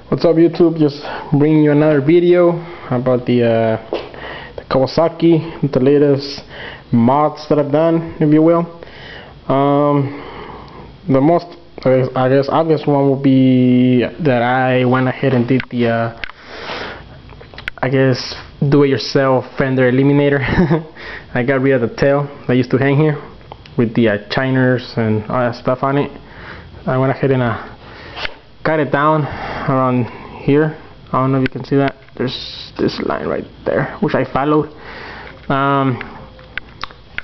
What's up, YouTube? Just bringing you another video about the Kawasaki, the latest mods that I've done, if you will. The most, I guess, obvious one will be that I went ahead and did the, I guess, do-it-yourself Fender Eliminator. I got rid of the tail that used to hang here with the chiners and all that stuff on it. I went ahead and cut it down around here. I don't know if you can see that. There's this line right there, which I followed.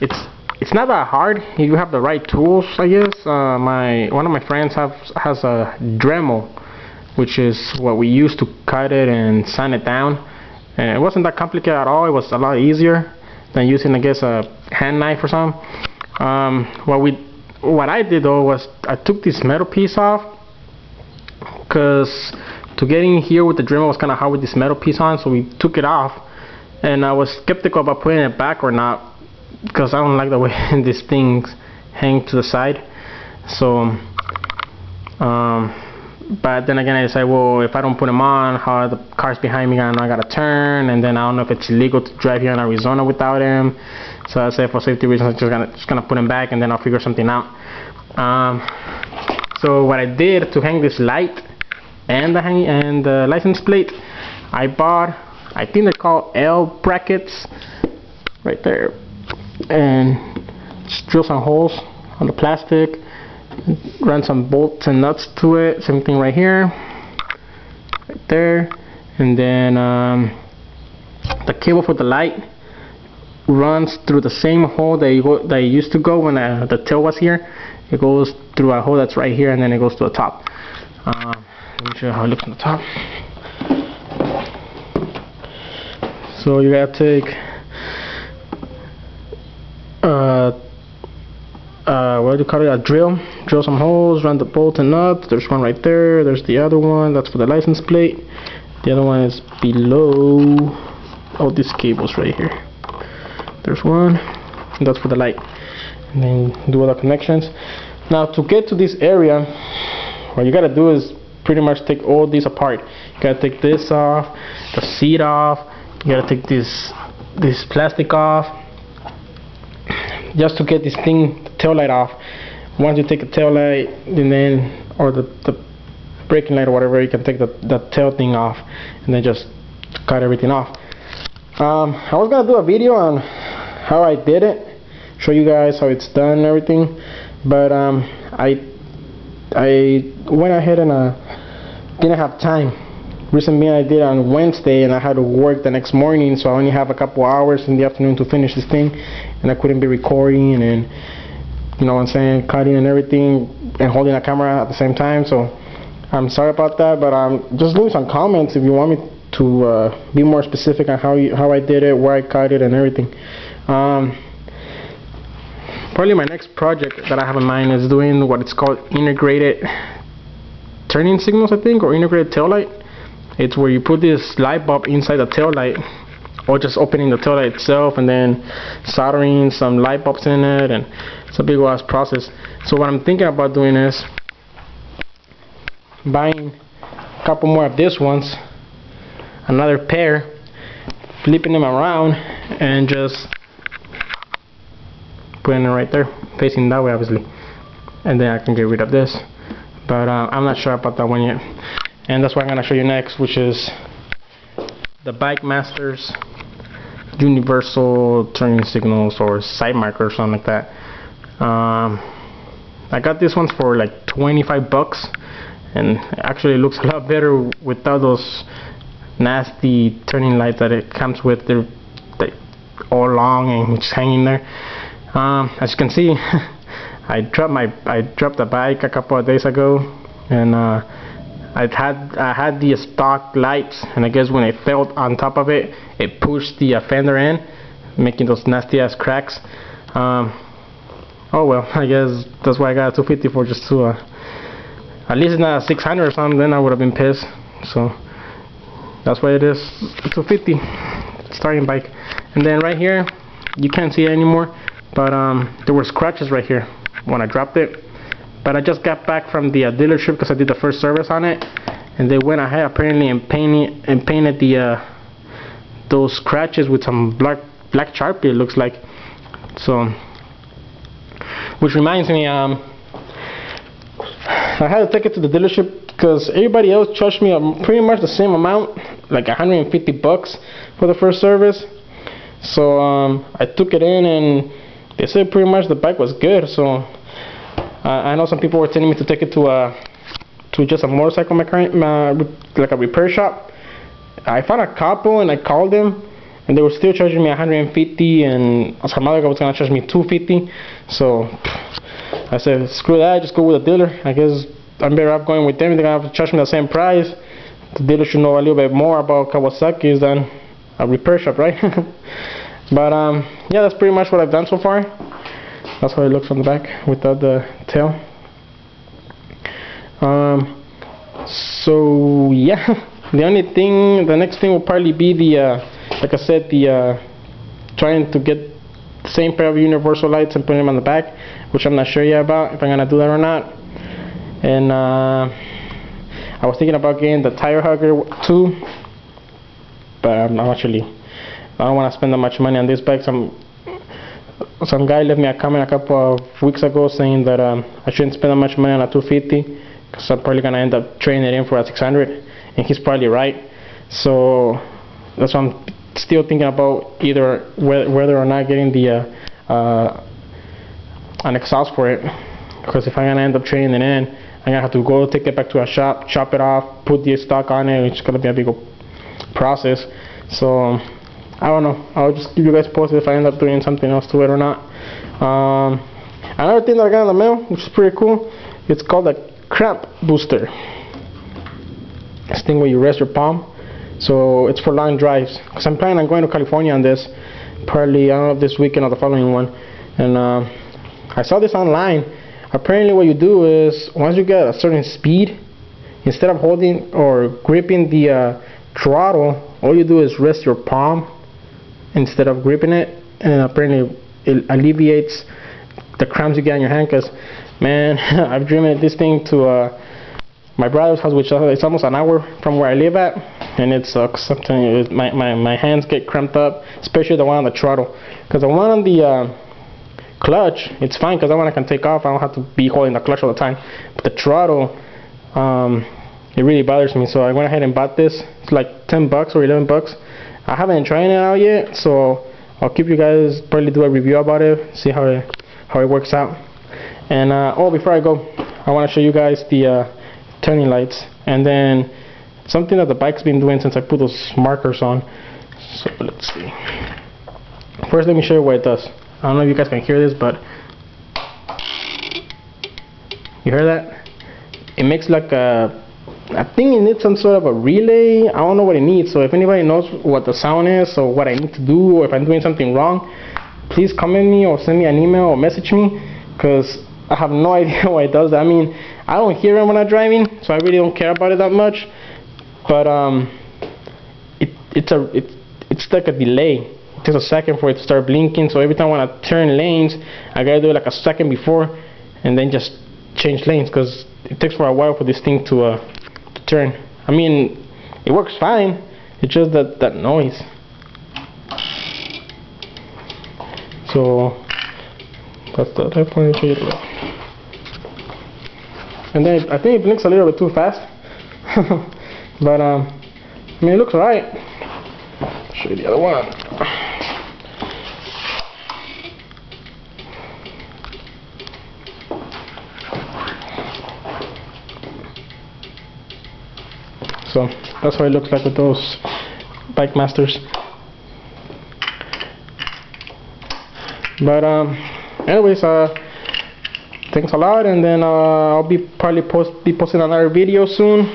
It's not that hard if you have the right tools, I guess. One of my friends has a Dremel, which is what we used to cut it and sand it down. And it wasn't that complicated at all. It was a lot easier than using, I guess, a hand knife or something. What I did though was I took this metal piece off, because to get in here with the Dremel was kind of hard with this metal piece on, so we took it off. And I was skeptical about putting it back or not, because I don't like the way these things hang to the side. So but then again I decided, well, if I don't put them on, how the cars behind me I gotta turn, and then I don't know if it's illegal to drive here in Arizona without them. So I said, for safety reasons, I'm just gonna put them back, and then I'll figure something out. So what I did to hang this light and the license plate, I bought, I think they're called L brackets right there, and just drill some holes on the plastic, run some bolts and nuts to it. Same thing right here, right there, and then the cable for the light runs through the same hole that it used to go when the tail was here. It goes through a hole that's right here, and then it goes to the top. Let me show you how it looks on the top. So you gotta take what do you call it? A drill some holes, run the bolt and nuts. There's one right there. There's the other one. That's for the license plate. The other one is below all these cables right here. There's one, and that's for the light. And then do all the connections. Now to get to this area, what you gotta do is pretty much take all these apart. You gotta take this off, the seat off. You gotta take this plastic off, just to get this thing, the tail light off. Once you take the tail light, and then, or the braking light or whatever, you can take the tail thing off, and then just cut everything off. I was gonna do a video on how I did it, show you guys how it's done and everything, but I went ahead and didn't have time. Reason being, I did it on Wednesday and I had to work the next morning, so I only have a couple hours in the afternoon to finish this thing, and I couldn't be recording and, you know what I'm saying, cutting and everything and holding a camera at the same time. So I'm sorry about that, but just leave some comments if you want me to be more specific on how I did it, where I cut it and everything. Probably my next project that I have in mind is doing what it's called integrated turning signals, I think, or integrated tail light. It's where you put this light bulb inside the tail light, or just opening the tail light itself and then soldering some light bulbs in it, and it's a big ass process. So what I'm thinking about doing is buying a couple more of these ones, another pair, flipping them around, and just putting it right there, facing that way obviously, and then I can get rid of this. But I'm not sure about that one yet, and that's what I'm gonna show you next, which is the Bikemasters universal turning signals, or side marker or something like that. I got this one for like 25 bucks, and actually it looks a lot better without those nasty turning lights that it comes with. They're all long and just hanging there. As you can see, I dropped the bike a couple of days ago, and I had the stock lights, and I guess when it fell on top of it, it pushed the fender in, making those nasty ass cracks. Oh well, I guess that's why I got a 250 for, just to at least not a 600 or something. Then I would have been pissed. So that's why it is a 250 starting bike. And then right here, you can't see it anymore, but there were scratches right here when I dropped it. But I just got back from the dealership because I did the first service on it, and they went ahead apparently and painted the those scratches with some black Sharpie, it looks like. So, which reminds me, I had to take it to the dealership because everybody else charged me pretty much the same amount, like $150 for the first service. So I took it in and they said pretty much the bike was good. So I know some people were telling me to take it to just a motorcycle mechanic, like a repair shop. I found a couple and I called them, and they were still charging me $150, and some other guy was gonna charge me $250. So I said, screw that, just go with a dealer. I guess I'm better off going with them. They're gonna have to charge me the same price. The dealer should know a little bit more about Kawasaki's than a repair shop, right? But yeah, that's pretty much what I've done so far. That's how it looks from the back without the tail. So yeah, the next thing will probably be the like I said, the trying to get the same pair of universal lights and putting them on the back, which I'm not sure yet about if I'm gonna do that or not. And I was thinking about getting the tire hugger too, but I don't want to spend that much money on this bike. Some guy left me a comment a couple of weeks ago saying that I shouldn't spend that much money on a 250 because I'm probably gonna end up trading it in for a 600, and he's probably right. So that's why I'm still thinking about either whether or not getting the an exhaust for it, because if I'm gonna end up trading it in, I'm gonna have to go take it back to a shop, chop it off, put the stock on it, which is gonna be a big process. So I don't know. I'll just keep you guys posted if I end up doing something else to it or not. Another thing that I got in the mail, which is pretty cool, it's called a cramp booster. This thing where you rest your palm. So it's for long drives, because I'm planning on going to California on this, probably I don't know if this weekend or the following one. And I saw this online. Apparently what you do is, once you get a certain speed, instead of holding or gripping the throttle, all you do is rest your palm instead of gripping it, and apparently it alleviates the cramps you get on your hand. Because man, I've driven this thing to my brother's house, which is almost an hour from where I live at, and it sucks. I'm telling you, my hands get cramped up, especially the one on the throttle. Because the one on the clutch, it's fine, because that one I can take off. I don't have to be holding the clutch all the time. But the throttle, it really bothers me. So I went ahead and bought this. It's like $10 or $11. I haven't tried it out yet, so I'll keep you guys, probably do a review about it, see how it works out. And oh, before I go, I want to show you guys the turning lights, and then something that the bike's been doing since I put those markers on. So let's see. First, let me show you what it does. I don't know if you guys can hear this, but you hear that? It makes like I think it needs some sort of a relay. I don't know what it needs. So if anybody knows what the sound is or what I need to do, or if I'm doing something wrong, please comment me or send me an email or message me, because I have no idea why it does that. I mean, I don't hear it when I'm driving, so I really don't care about it that much. But it's like a delay. It takes a second for it to start blinking. So every time I want to turn lanes, I gotta do it like a second before, and then just change lanes, because it takes for a while for this thing to turn. I mean, it works fine. It's just that noise. So that's the point. And then I think it blinks a little bit too fast. But I mean, it looks alright. Show you the other one. So that's what it looks like with those Bikemasters. But anyways, thanks a lot, and then I'll be probably posting another video soon.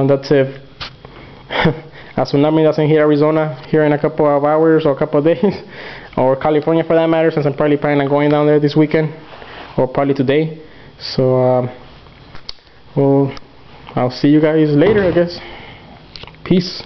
That's if a tsunami doesn't hit Arizona here in a couple of hours or a couple of days, or California for that matter, since I'm probably planning on going down there this weekend, or probably today. So well, I'll see you guys later, I guess. Peace.